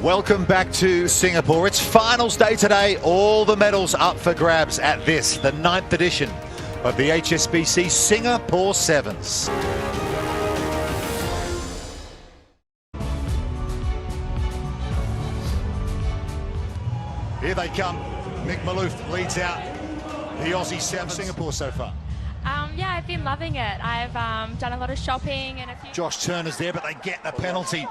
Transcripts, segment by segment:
Welcome back to Singapore. It's finals day today. All the medals up for grabs at this, the 9th edition of the HSBC Singapore Sevens. Here they come. Mick Malouf leads out the Aussie Sevens. Singapore so far. Yeah, I've been loving it. I've done a lot of shopping and a few... Josh Turner's there, but they get the penalty.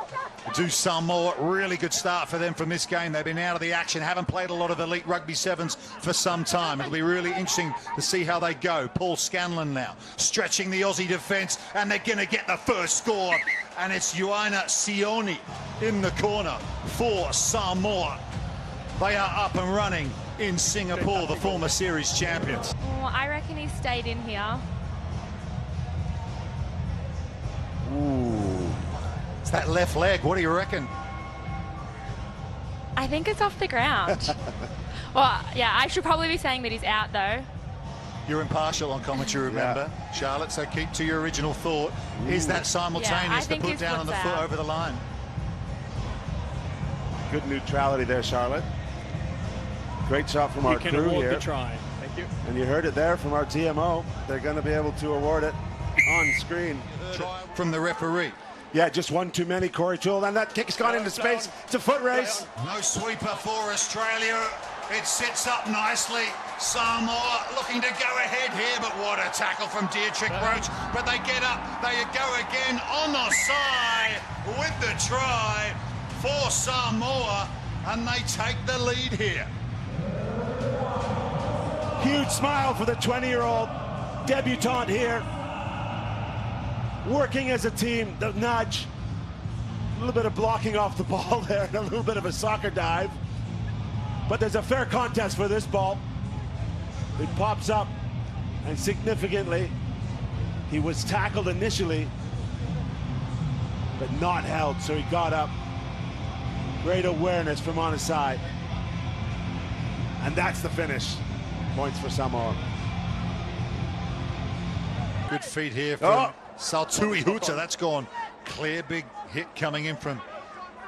Do some more. Really good start for them from this game. They've been out of the action, haven't played a lot of elite rugby sevens for some time. It'll be really interesting to see how they go. Paul Scanlon now stretching the Aussie defence, and they're going to get the first score. And it's Ioana Sione in the corner for Samoa. They are up and running in Singapore, the former series champions. Oh, I reckon he stayed in here. Ooh, it's that left leg. What do you reckon? I think it's off the ground. Well, yeah, I should probably be saying that he's out, though. You're impartial on commentary, remember, Charlotte, so keep to your original thought. Ooh. Is that simultaneous to put down on the foot over the line? Good neutrality there, Charlotte. Great shot from our crew here. Try. Thank you. And you heard it there from our TMO. They're going to be able to award it on screen. From the referee. Yeah, just one too many, Corey Toole, and that kick's gone into space. It's a foot race. No sweeper for Australia. It sits up nicely. Samoa looking to go ahead here, but what a tackle from Dietrich Roach. But they get up, they go again on the side with the try for Samoa, and they take the lead here. Huge smile for the 20-year-old debutante here. Working as a team, the nudge. A little bit of blocking off the ball there and a little bit of a soccer dive. But there's a fair contest for this ball. It pops up, and significantly, he was tackled initially, but not held, so he got up. Great awareness from on his side. And that's the finish. Points for Samoa. Good feet here from Saltui Huta. That's gone clear. Big hit coming in from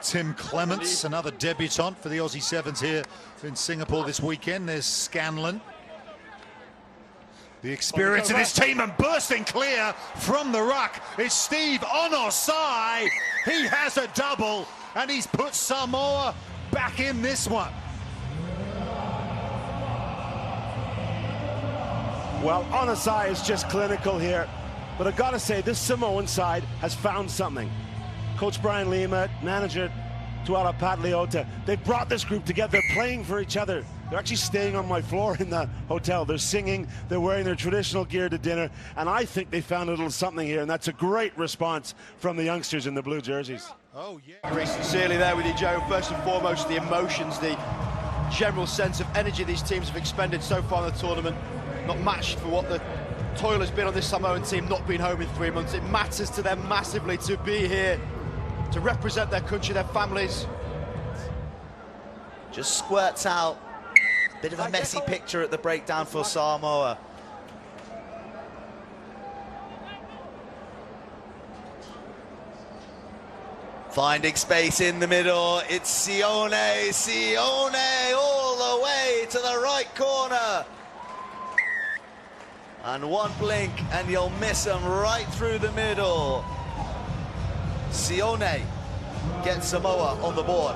Tim Clements, another debutant for the Aussie Sevens here in Singapore this weekend. There's Scanlon. The experience of this team, and bursting clear from the ruck is Steve Onosai. He has a double, and he's put Samoa back in this one. Well, Onosai is just clinical here, but I've got to say, this Samoan side has found something. Coach Brian Lima, manager Tuala Patliota, they've brought this group together. They're playing for each other. They're actually staying on my floor in the hotel. They're singing, they're wearing their traditional gear to dinner, and I think they found a little something here, and that's a great response from the youngsters in the blue jerseys. Oh, yeah. Agree sincerely there with you, Joe. First and foremost, the emotions, the general sense of energy these teams have expended so far in the tournament, not matched for what the toil has been on this Samoan team, not being home in 3 months. It matters to them massively to be here, to represent their country, their families. Just squirts out. Bit of a messy picture at the breakdown for Samoa. Finding space in the middle, it's Sione all the way to the right corner. And one blink and you'll miss him right through the middle. Sione gets Samoa on the board.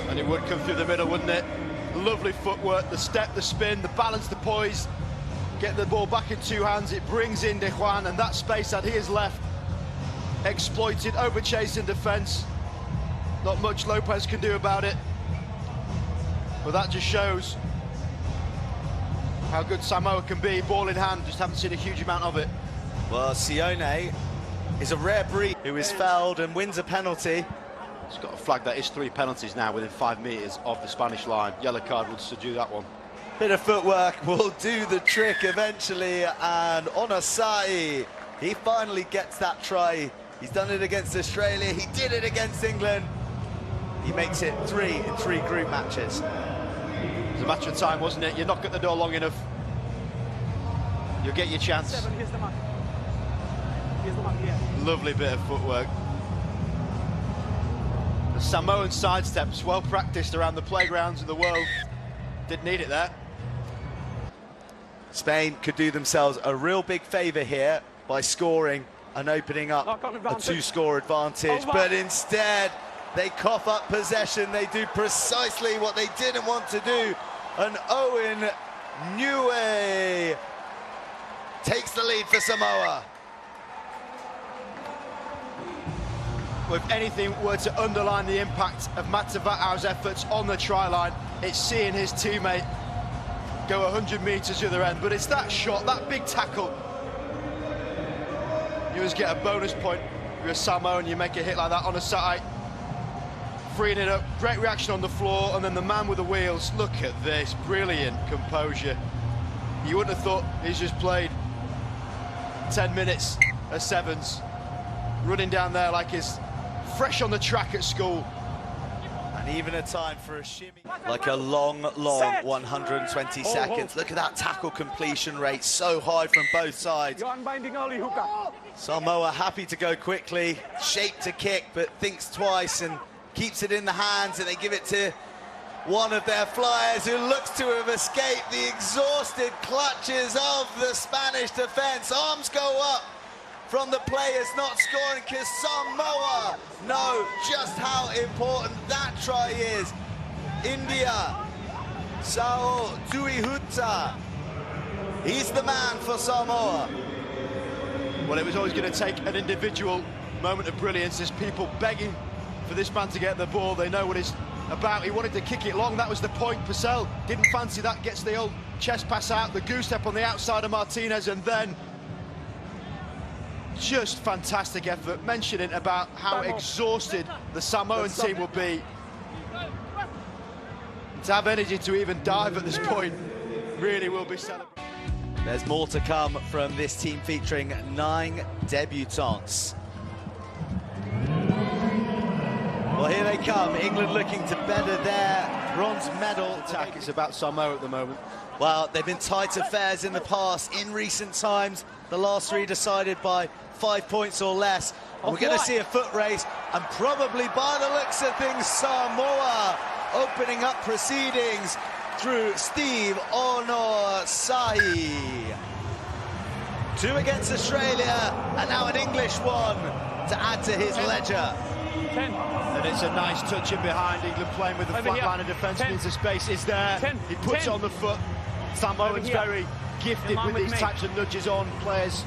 And it would come through the middle, wouldn't it? Lovely footwork, the step, the spin, the balance, the poise. Get the ball back in two hands, it brings in De Juan, and that space that he has left exploited, over chasing defence. Not much Lopez can do about it. But that just shows how good Samoa can be, ball in hand. Just haven't seen a huge amount of it. Well, Sione is a rare breed who is fouled and wins a penalty. He's got a flag that is 3 penalties now within 5 metres of the Spanish line. Yellow card would subdue that one. Bit of footwork will do the trick eventually, and Onosai, he finally gets that try. He's done it against Australia, he did it against England. He makes it 3 in 3 group matches. It was a matter of time, wasn't it? You knock at the door long enough, you'll get your chance. 7, here's the mark. Here's the mark, yeah. Lovely bit of footwork. The Samoan sidesteps, well practiced around the playgrounds of the world. Didn't need it there. Spain could do themselves a real big favour here by scoring and opening up a two-score advantage, but instead they cough up possession. They do precisely what they didn't want to do, and Owen Niue takes the lead for Samoa. If anything were to underline the impact of Matava'au's efforts on the try line, it's seeing his teammate go 100 metres the other end. But it's that shot, that big tackle. You always get a bonus point if you're a Samoan and you make a hit like that on a side. Freeing it up, great reaction on the floor, and then the man with the wheels. Look at this, brilliant composure. You wouldn't have thought he's just played 10 minutes at 7's, running down there like he's fresh on the track at school. And even a time for a shimmy. Like a long 120 seconds. Look at that tackle completion rate, so high from both sides. Samoa happy to go quickly, shaped to kick, but thinks twice and keeps it in the hands, and they give it to one of their flyers who looks to have escaped the exhausted clutches of the Spanish defense. Arms go up from the players not scoring, because Samoa know just how important that try is. India, Sao Tuihuta, he's the man for Samoa. Well, it was always going to take an individual moment of brilliance. There's people begging for this man to get the ball. They know what it's about. He wanted to kick it long. That was the point. Purcell didn't fancy that. Gets the old chest pass out. The goose step on the outside of Martinez, and then just fantastic effort. Mentioning about how exhausted the Samoan team will be. To have energy to even dive at this point really will be celebrated. There's more to come from this team featuring 9 debutants. Well, here they come. England looking to better their bronze medal Attack. It's about Samoa at the moment. Well, they've been tight affairs in the past. In recent times, the last 3 decided by 5 points or less. And we're going to see a foot race, and probably by the looks of things, Samoa opening up proceedings through Steve Onosahi. 2 against Australia, and now an English one to add to his ledger. 10. And it's a nice touch in behind. England playing with the flat line of defence means the space is there. 10. He puts it on the foot. Samoan's very gifted with these types of nudges on players.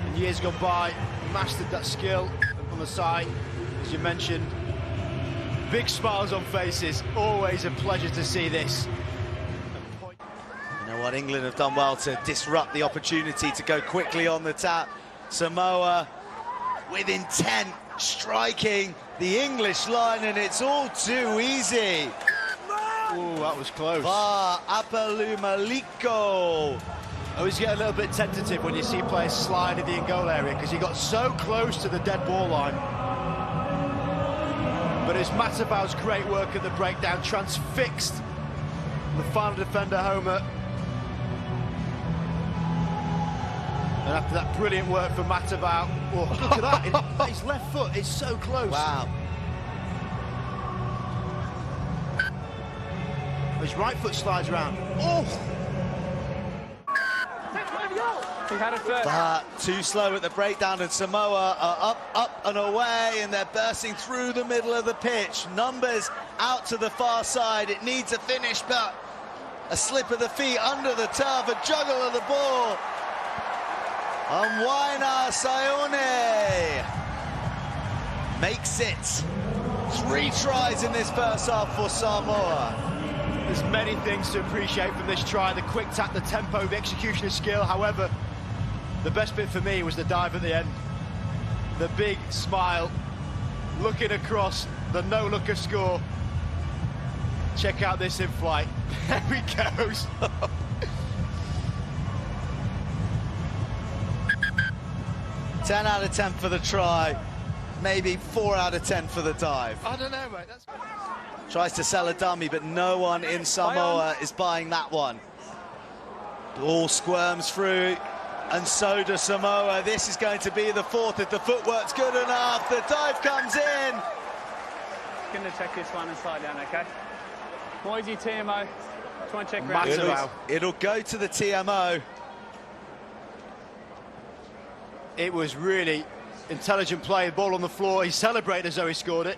In years gone by, mastered that skill on the side, as you mentioned. Big smiles on faces. Always a pleasure to see this. You know what? England have done well to disrupt the opportunity to go quickly on the tap. Samoa with intent, striking the English line, and it's all too easy. Oh, that was close. Apalumaliko. I always get a little bit tentative when you see players slide in the in-goal area, because he got so close to the dead ball line. But it's Matava'au's great work at the breakdown, transfixed the final defender, Homer. And after that brilliant work from Matava'au, oh, look at that, his left foot is so close. Wow. His right foot slides around. Oh! He had it first. But too slow at the breakdown, and Samoa are up and away, and they're bursting through the middle of the pitch. Numbers out to the far side. It needs a finish, but a slip of the feet under the turf, a juggle of the ball. And Waina Sayone makes it. 3 tries in this first half for Samoa. There's many things to appreciate from this try. The quick tap, the tempo, the execution of skill. However, the best bit for me was the dive at the end. The big smile, looking across, the no-looker score. Check out this in flight. There he goes. 10 out of 10 for the try, maybe 4 out of 10 for the dive. I don't know, mate. Tries to sell a dummy, but no one in Samoa is buying that one. Ball squirms through, and so does Samoa. This is going to be the 4th if the footwork's good enough. The dive comes in. Going to check this one and slide down, okay? Moisey, TMO. Just want to check around. It'll go to the TMO. It was really intelligent play, ball on the floor. He celebrated as though he scored it,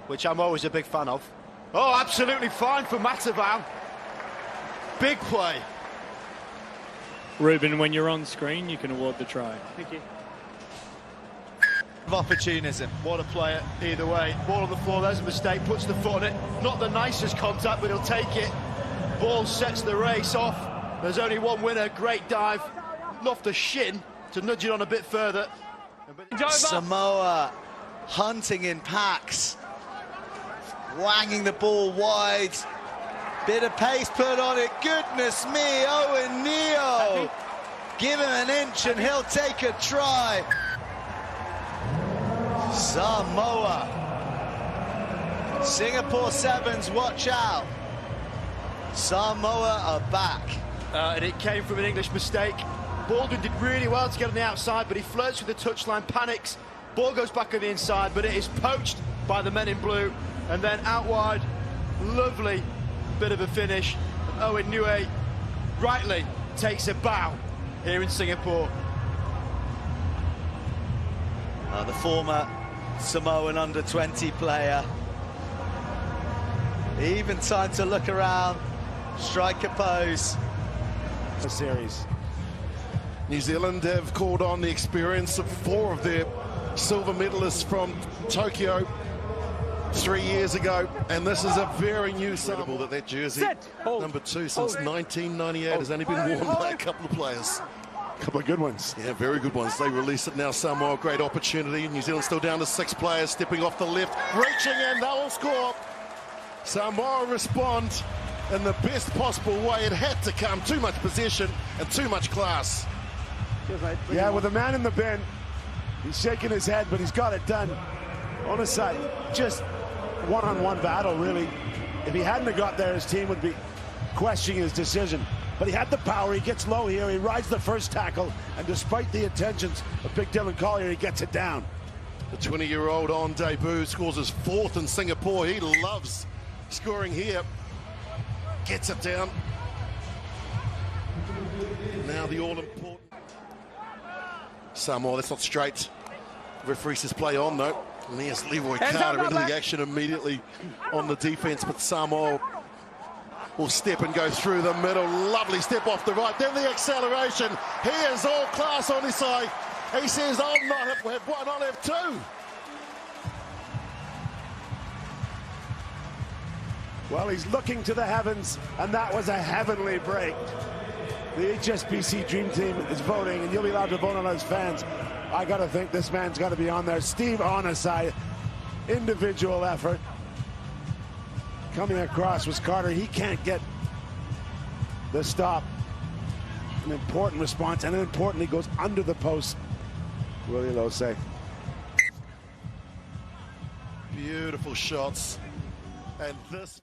which I'm always a big fan of. Oh, absolutely fine for Matavao. Big play. Ruben, when you're on screen, you can award the try. Thank you. Opportunism. What a player, either way. Ball on the floor, there's a mistake, puts the foot on it. Not the nicest contact, but he'll take it. Ball sets the race off. There's only one winner, great dive. Off the shin to nudge it on a bit further. Samoa hunting in packs. Wanging the ball wide. Bit of pace put on it. Goodness me, Owen Neo. Give him an inch and he'll take a try. Samoa. Singapore 7's, watch out. Samoa are back. And it came from an English mistake. Baldwin did really well to get on the outside, but he flirts with the touchline, panics. Ball goes back on the inside, but it is poached by the men in blue. And then out wide, lovely bit of a finish. And Owen Nue rightly takes a bow here in Singapore. The former Samoan under-20 player. Even time to look around, strike a pose. A series. New Zealand have called on the experience of 4 of their silver medalists from Tokyo 3 years ago, and this is a very new sample that jersey, number 2 since 1998, has only been worn by a couple of players. A couple of good ones. Yeah, very good ones. They release it now. Samoa, great opportunity. New Zealand still down to 6 players, stepping off the left, reaching, and they'll score. Samoa respond in the best possible way. It had to come. Too much possession and too much class. Yeah, with a man in the bin, he's shaking his head, but he's got it done. On his side, just one-on-one battle, really. If he hadn't have got there, his team would be questioning his decision. But he had the power, he gets low here, he rides the first tackle, and despite the intentions of big Dylan Collier, he gets it down. The 20-year-old on debut scores his 4th in Singapore. He loves scoring here. Gets it down. Now the all-important Samoa, that's not straight. Referee says play on though. And there's Leroy Carter into the action immediately on the defense, but Samoa will step and go through the middle. Lovely step off the right. Then the acceleration. He is all class on his side. He says, I'll not have one, I'll have 2. Well, he's looking to the heavens, and that was a heavenly break. The HSBC Dream Team is voting, and you'll be allowed to vote on as fans. I got to think this man's got to be on there. Steve Onasai, individual effort. Coming across was Carter. He can't get the stop. An important response, and importantly goes under the post. Willie Losay. Beautiful shots. And this...